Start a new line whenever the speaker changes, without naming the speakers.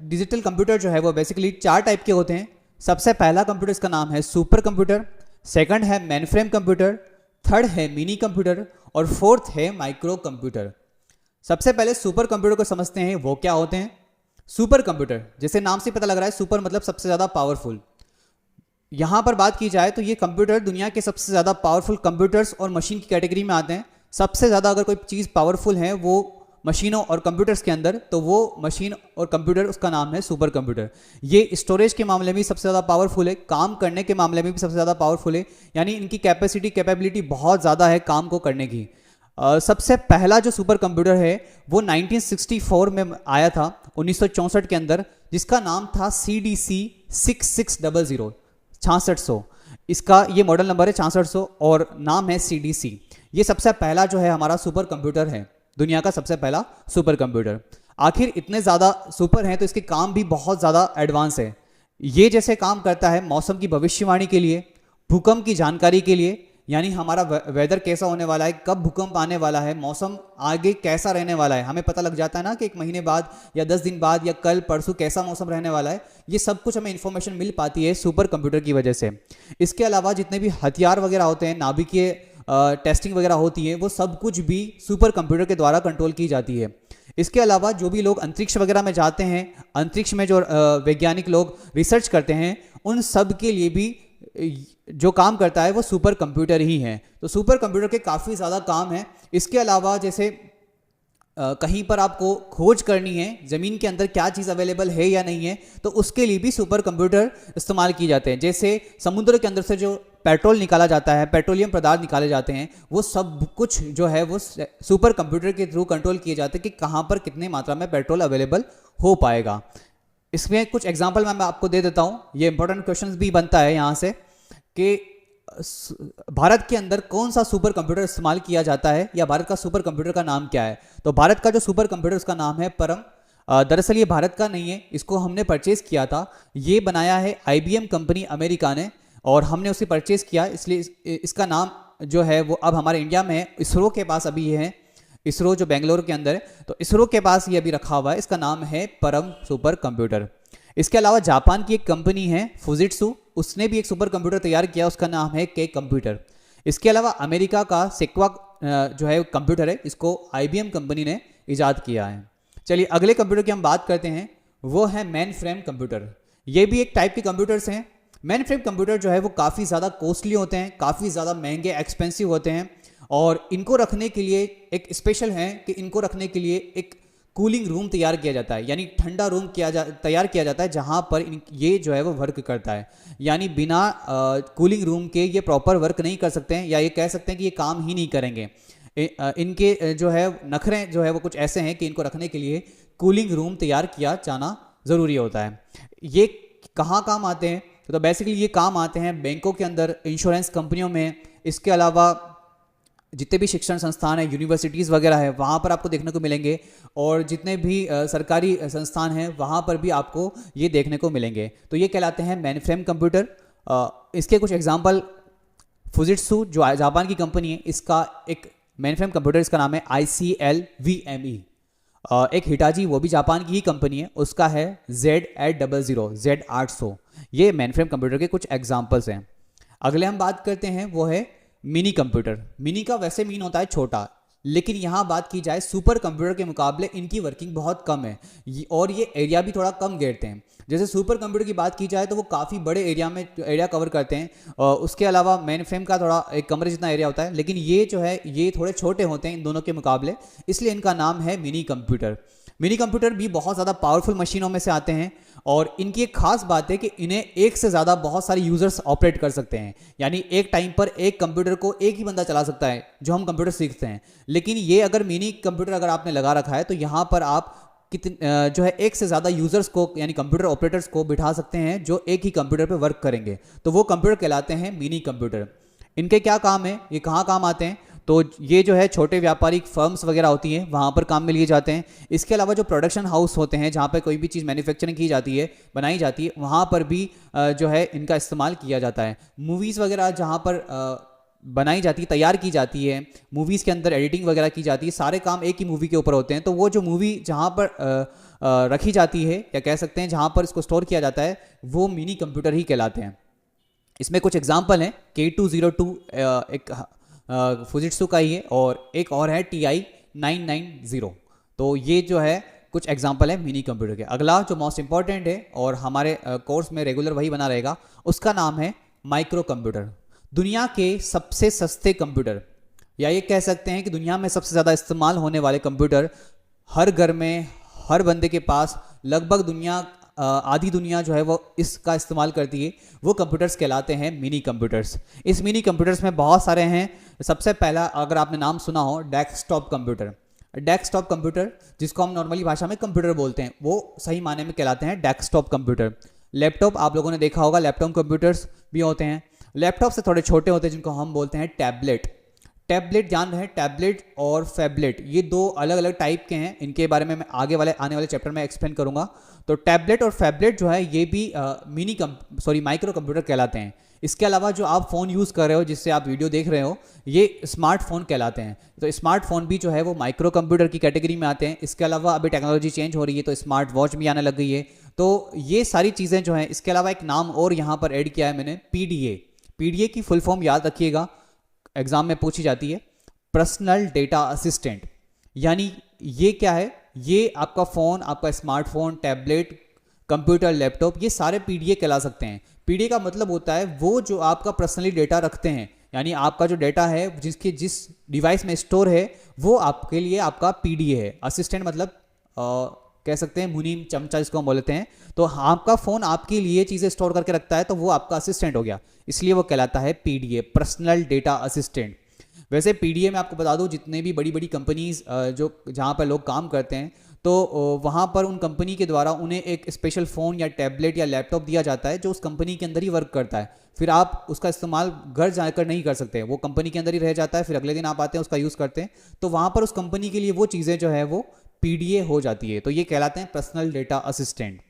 Digital computer जो है वो बेसिकली 4 टाइप के होते हैं। सबसे पहला कंप्यूटर इसका नाम है सुपर कंप्यूटर, सेकंड है मेनफ्रेम कंप्यूटर, थर्ड है मिनी कंप्यूटर और फोर्थ है माइक्रो कंप्यूटर। सबसे पहले सुपर कंप्यूटर को समझते हैं, वो क्या होते हैं। सुपर कंप्यूटर जैसे नाम से पता लग रहा है, सुपर मतलब सबसे ज़्यादा पावरफुल। यहाँ पर बात की जाए तो ये कंप्यूटर दुनिया के सबसे ज़्यादा पावरफुल कंप्यूटर्स और मशीन की कैटेगरी में आते हैं। सबसे ज़्यादा अगर कोई चीज़ पावरफुल है वो मशीनों और कंप्यूटर्स के अंदर, तो वो मशीन और कंप्यूटर उसका नाम है सुपर कंप्यूटर। ये स्टोरेज के मामले में सबसे ज़्यादा पावरफुल है, काम करने के मामले में भी सबसे ज़्यादा पावरफुल है, यानी इनकी कैपेबिलिटी बहुत ज़्यादा है काम को करने की। सबसे पहला जो सुपर कंप्यूटर है वो 1964 में आया था, 1964 के अंदर, जिसका नाम था CDC 6600 6600। इसका ये मॉडल नंबर है 6600 और नाम है CDC। ये सबसे पहला जो है हमारा सुपर कंप्यूटर है, दुनिया का सबसे पहला सुपर कंप्यूटर। आखिर इतने ज़्यादा सुपर हैं तो इसके काम भी बहुत ज़्यादा एडवांस है। ये जैसे काम करता है मौसम की भविष्यवाणी के लिए, भूकंप की जानकारी के लिए, यानी हमारा वेदर कैसा होने वाला है, कब भूकंप आने वाला है, मौसम आगे कैसा रहने वाला है, हमें पता लग जाता है ना कि 1 महीने बाद या 10 दिन बाद या कल परसों कैसा मौसम रहने वाला है। ये सब कुछ हमें इन्फॉर्मेशन मिल पाती है सुपर कंप्यूटर की वजह से। इसके अलावा जितने भी हथियार वगैरह होते हैं, नाभिकीय टेस्टिंग वगैरह होती है, वो सब कुछ भी सुपर कंप्यूटर के द्वारा कंट्रोल की जाती है। इसके अलावा जो भी लोग अंतरिक्ष वगैरह में जाते हैं, अंतरिक्ष में जो वैज्ञानिक लोग रिसर्च करते हैं, उन सब के लिए भी जो काम करता है वो सुपर कंप्यूटर ही है। तो सुपर कंप्यूटर के काफ़ी ज़्यादा काम है। इसके अलावा जैसे कहीं पर आपको खोज करनी है, ज़मीन के अंदर क्या चीज़ अवेलेबल है या नहीं है, तो उसके लिए भी सुपर कंप्यूटर इस्तेमाल किए जाते हैं। जैसे समुद्र के अंदर से जो पेट्रोल निकाला जाता है, पेट्रोलियम पदार्थ निकाले जाते हैं, वो सब कुछ जो है वो सुपर कंप्यूटर के थ्रू कंट्रोल किए जाते हैं कि कहाँ पर कितने मात्रा में पेट्रोल अवेलेबल हो पाएगा। इसमें कुछ एग्जाम्पल मैं आपको दे देता हूँ। ये इंपॉर्टेंट क्वेश्चन भी बनता है यहाँ से कि भारत के अंदर कौन सा सुपर कंप्यूटर इस्तेमाल किया जाता है या भारत का सुपर कंप्यूटर का नाम क्या है। तो भारत का जो सुपर कंप्यूटर उसका नाम है परम। दरअसल ये भारत का नहीं है, इसको हमने परचेज किया था। ये बनाया है IBM कंपनी अमेरिका ने और हमने उसे परचेज किया, इसलिए इसका नाम जो है वो अब हमारे इंडिया में है। इसरो के पास अभी ये है, इसरो जो बेंगलोर के अंदर है, तो इसरो के पास ये अभी रखा हुआ है। इसका नाम है परम सुपर कंप्यूटर। इसके अलावा जापान की एक कंपनी है फुजित्सु, उसने भी एक सुपर कंप्यूटर तैयार किया, उसका नाम है के कंप्यूटर। इसके अलावा अमेरिका का सेक्वा जो है कंप्यूटर है, इसको IBM कंपनी ने इजाद किया है। चलिए अगले कंप्यूटर की हम बात करते हैं, वो है मेन फ्रेम कंप्यूटर। ये भी एक टाइप के कंप्यूटर्स हैं। मेन फ्रेम कंप्यूटर जो है वो काफ़ी ज़्यादा कॉस्टली होते हैं, काफ़ी ज़्यादा महंगे एक्सपेंसिव होते हैं और इनको रखने के लिए एक स्पेशल है कि इनको रखने के लिए एक कूलिंग रूम तैयार किया जाता है, यानी ठंडा रूम तैयार किया जाता है जहाँ पर ये जो है वो वर्क करता है। यानी बिना कूलिंग रूम के ये प्रॉपर वर्क नहीं कर सकते हैं, या ये कह सकते हैं कि ये काम ही नहीं करेंगे। इनके जो है नखरे जो है वो कुछ ऐसे हैं कि इनको रखने के लिए कूलिंग रूम तैयार किया जाना ज़रूरी होता है। ये कहाँ काम आते हैं? तो बेसिकली ये काम आते हैं बैंकों के अंदर, इंश्योरेंस कंपनियों में। इसके अलावा जितने भी शिक्षण संस्थान है, यूनिवर्सिटीज़ वगैरह है, वहाँ पर आपको देखने को मिलेंगे और जितने भी सरकारी संस्थान हैं वहाँ पर भी आपको ये देखने को मिलेंगे। तो ये कहलाते हैं मेन फ्रेम कंप्यूटर। इसके कुछ एग्जांपल, फुजित्सु जो जापान की कंपनी है, इसका एक मेन फ्रेम कंप्यूटर, इसका नाम है ICLVME। एक हिटाची, वो भी जापान की ही कंपनी है, उसका है Z800 Z800। ये मेन फ्रेम कंप्यूटर के कुछ एग्जाम्पल्स हैं। अगले हम बात करते हैं वो है मिनी कंप्यूटर। मिनी का वैसे मीन होता है छोटा, लेकिन यहाँ बात की जाए सुपर कंप्यूटर के मुकाबले इनकी वर्किंग बहुत कम है और ये एरिया भी थोड़ा कम घेरते हैं। जैसे सुपर कंप्यूटर की बात की जाए तो वो काफ़ी बड़े एरिया कवर करते हैं और उसके अलावा मेन फ्रेम का थोड़ा एक कमरे जितना एरिया होता है, लेकिन ये जो है ये थोड़े छोटे होते हैं इन दोनों के मुकाबले, इसलिए इनका नाम है मिनी कंप्यूटर। मिनी कंप्यूटर भी बहुत ज़्यादा पावरफुल मशीनों में से आते हैं और इनकी एक खास बात है कि इन्हें एक से ज़्यादा बहुत सारे यूजर्स ऑपरेट कर सकते हैं, यानी एक टाइम पर एक कंप्यूटर को एक ही बंदा चला सकता है जो हम कंप्यूटर सीखते हैं। लेकिन ये अगर मिनी कंप्यूटर अगर आपने लगा रखा है तो यहाँ पर आप जो है एक से ज़्यादा यूजर्स को यानी कंप्यूटर ऑपरेटर्स को बिठा सकते हैं जो एक ही कंप्यूटर पर वर्क करेंगे, तो वो कंप्यूटर कहलाते हैं मिनी कंप्यूटर। इनके क्या काम है, ये कहाँ काम आते हैं? तो ये जो है छोटे व्यापारिक फर्म्स वगैरह होती हैं वहाँ पर काम में लिए जाते हैं। इसके अलावा जो प्रोडक्शन हाउस होते हैं जहाँ पर कोई भी चीज़ मैन्युफैक्चरिंग की जाती है, बनाई जाती है, वहाँ पर भी जो है इनका इस्तेमाल किया जाता है। मूवीज़ वगैरह जहाँ पर बनाई जाती है, तैयार की जाती है, मूवीज़ के अंदर एडिटिंग वगैरह की जाती है, सारे काम एक ही मूवी के ऊपर होते हैं। तो वो जो मूवी जहाँ पर रखी जाती है या कह सकते हैं जहाँ पर इसको स्टोर किया जाता है, वो मिनी कंप्यूटर ही कहलाते हैं। इसमें कुछ एग्जांपल हैं, K202 एक फुजित्सु का ही है, और एक और है TI-990। तो ये जो है कुछ एग्जांपल है मिनी कंप्यूटर के। अगला जो मोस्ट इंपॉर्टेंट है और हमारे कोर्स में रेगुलर वही बना रहेगा, उसका नाम है माइक्रो कंप्यूटर। दुनिया के सबसे सस्ते कंप्यूटर, या ये कह सकते हैं कि दुनिया में सबसे ज़्यादा इस्तेमाल होने वाले कंप्यूटर, हर घर में हर बंदे के पास लगभग दुनिया आधी दुनिया जो है वो इसका इस्तेमाल करती है, वो कंप्यूटर्स कहलाते हैं मिनी कंप्यूटर्स। इस मिनी कंप्यूटर्स में बहुत सारे हैं। सबसे पहला, अगर आपने नाम सुना हो, डेस्कटॉप कंप्यूटर। डेस्कटॉप कंप्यूटर, जिसको हम नॉर्मली भाषा में कंप्यूटर बोलते हैं, वो सही माने में कहलाते हैं डेस्कटॉप कंप्यूटर। लैपटॉप आप लोगों ने देखा होगा, लैपटॉप कंप्यूटर्स भी होते हैं। लैपटॉप से थोड़े छोटे होते हैं, जिनको हम बोलते हैं टैबलेट। टैबलेट जान रहे हैं, टैबलेट और फैबलेट, ये दो अलग अलग टाइप के हैं। इनके बारे में मैं आने वाले चैप्टर में एक्सप्लेन करूंगा। तो टैबलेट और फैबलेट जो है ये भी माइक्रो कंप्यूटर कहलाते हैं। इसके अलावा जो आप फ़ोन यूज़ कर रहे हो, जिससे आप वीडियो देख रहे हो, ये स्मार्टफोन कहलाते हैं। तो स्मार्टफोन भी जो है वो माइक्रो कंप्यूटर की कैटेगरी में आते हैं। इसके अलावा अभी टेक्नोलॉजी चेंज हो रही है, तो स्मार्ट वॉच भी आने लग गई है। तो ये सारी चीज़ें जो हैं, इसके अलावा एक नाम और यहाँ पर ऐड किया है मैंने, PDA। PDA की फुल फॉर्म याद रखिएगा, एग्जाम में पूछी जाती है, पर्सनल डेटा असिस्टेंट। यानी ये क्या है, ये आपका फ़ोन, आपका स्मार्टफोन, टैबलेट, कंप्यूटर, लैपटॉप, ये सारे PDA कहला सकते हैं। PDA का मतलब होता है वो जो आपका पर्सनली डेटा रखते हैं, यानी आपका जो डेटा है जिस डिवाइस में स्टोर है, वो आपके लिए आपका PDA है। असिस्टेंट मतलब कह सकते हैं मुनीम, चमचा जिसको हम बोलते हैं। तो आपका फ़ोन आपके लिए चीज़ें स्टोर करके रखता है, तो वो आपका असिस्टेंट हो गया, इसलिए वो कहलाता है PDA, पर्सनल डेटा असिस्टेंट। वैसे PDA में आपको बता दूं, जितने भी बड़ी बड़ी कंपनीज जो जहाँ पर लोग काम करते हैं, तो वहाँ पर उन कंपनी के द्वारा उन्हें एक स्पेशल फ़ोन या टैबलेट या लैपटॉप दिया जाता है, जो उस कंपनी के अंदर ही वर्क करता है। फिर आप उसका इस्तेमाल घर जाकर नहीं कर सकते, वो कंपनी के अंदर ही रह जाता है। फिर अगले दिन आप आते हैं, उसका यूज़ करते हैं, तो वहाँ पर उस कंपनी के लिए वो चीज़ें जो है वो PDA हो जाती है। तो ये कहलाते हैं पर्सनल डेटा असिस्टेंट।